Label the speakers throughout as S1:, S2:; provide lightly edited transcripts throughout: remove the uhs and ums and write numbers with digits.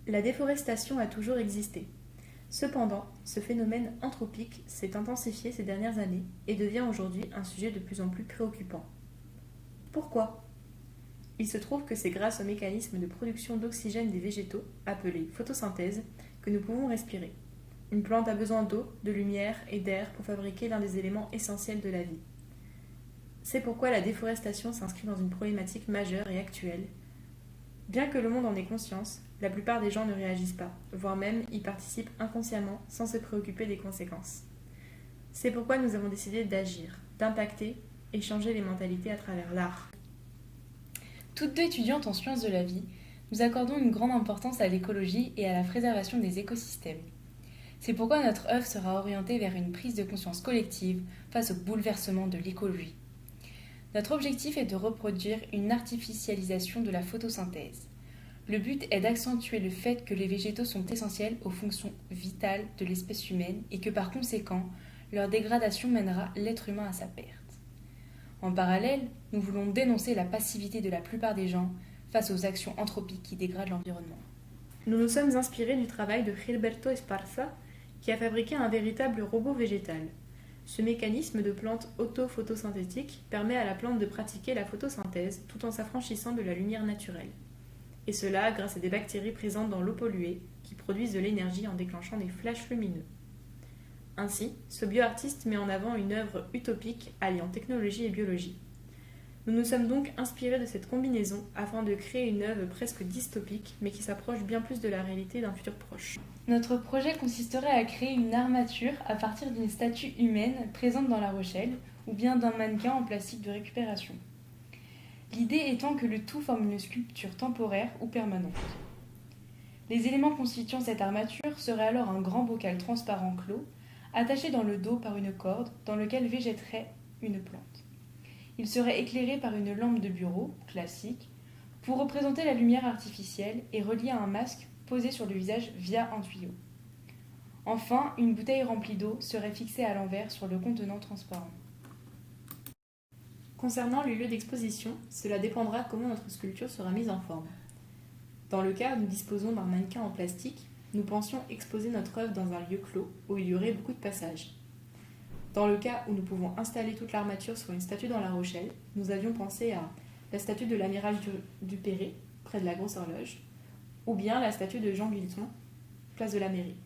S1: La déforestation a toujours existé. Cependant, ce phénomène anthropique s'est intensifié ces dernières années et devient aujourd'hui un sujet de plus en plus préoccupant. Pourquoi? Il se trouve que c'est grâce au mécanisme de production d'oxygène des végétaux, appelé photosynthèse, que nous pouvons respirer. Une plante a besoin d'eau, de lumière et d'air pour fabriquer l'un des éléments essentiels de la vie. C'est pourquoi la déforestation s'inscrit dans une problématique majeure et actuelle. Bien que le monde en ait conscience, la plupart des gens ne réagissent pas, voire même y participent inconsciemment sans se préoccuper des conséquences. C'est pourquoi nous avons décidé d'agir, d'impacter et changer les mentalités à travers l'art.
S2: Toutes deux étudiantes en sciences de la vie, nous accordons une grande importance à l'écologie et à la préservation des écosystèmes. C'est pourquoi notre œuvre sera orientée vers une prise de conscience collective face au bouleversement de l'écologie. Notre objectif est de reproduire une artificialisation de la photosynthèse. Le but est d'accentuer le fait que les végétaux sont essentiels aux fonctions vitales de l'espèce humaine et que par conséquent, leur dégradation mènera l'être humain à sa perte. En parallèle, nous voulons dénoncer la passivité de la plupart des gens face aux actions anthropiques qui dégradent l'environnement.
S1: Nous nous sommes inspirés du travail de Gilberto Esparza, qui a fabriqué un véritable robot végétal. Ce mécanisme de plante auto-photosynthétique permet à la plante de pratiquer la photosynthèse tout en s'affranchissant de la lumière naturelle. Et cela grâce à des bactéries présentes dans l'eau polluée qui produisent de l'énergie en déclenchant des flashs lumineux. Ainsi, ce bioartiste met en avant une œuvre utopique alliant technologie et biologie. Nous nous sommes donc inspirés de cette combinaison afin de créer une œuvre presque dystopique mais qui s'approche bien plus de la réalité d'un futur proche.
S2: Notre projet consisterait à créer une armature à partir d'une statue humaine présente dans La Rochelle ou bien d'un mannequin en plastique de récupération. L'idée étant que le tout forme une sculpture temporaire ou permanente. Les éléments constituant cette armature seraient alors un grand bocal transparent clos, attaché dans le dos par une corde dans lequel végéterait une plante. Il serait éclairé par une lampe de bureau, classique, pour représenter la lumière artificielle et relié à un masque posé sur le visage via un tuyau. Enfin, une bouteille remplie d'eau serait fixée à l'envers sur le contenant transparent.
S1: Concernant le lieu d'exposition, cela dépendra comment notre sculpture sera mise en forme. Dans le cas où nous disposons d'un mannequin en plastique, nous pensions exposer notre œuvre dans un lieu clos où il y aurait beaucoup de passages. Dans le cas où nous pouvons installer toute l'armature sur une statue dans La Rochelle, nous avions pensé à la statue de l'amiral Dupéré, près de la Grosse Horloge, ou bien la statue de Jean Guilton, place de la Mairie.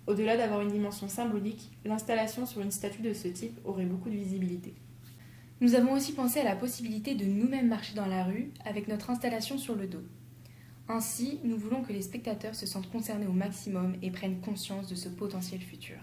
S1: Au-delà d'avoir une dimension symbolique, l'installation sur une statue de ce type aurait beaucoup de visibilité.
S2: Nous avons aussi pensé à la possibilité de nous-mêmes marcher dans la rue avec notre installation sur le dos. Ainsi, nous voulons que les spectateurs se sentent concernés au maximum et prennent conscience de ce potentiel futur.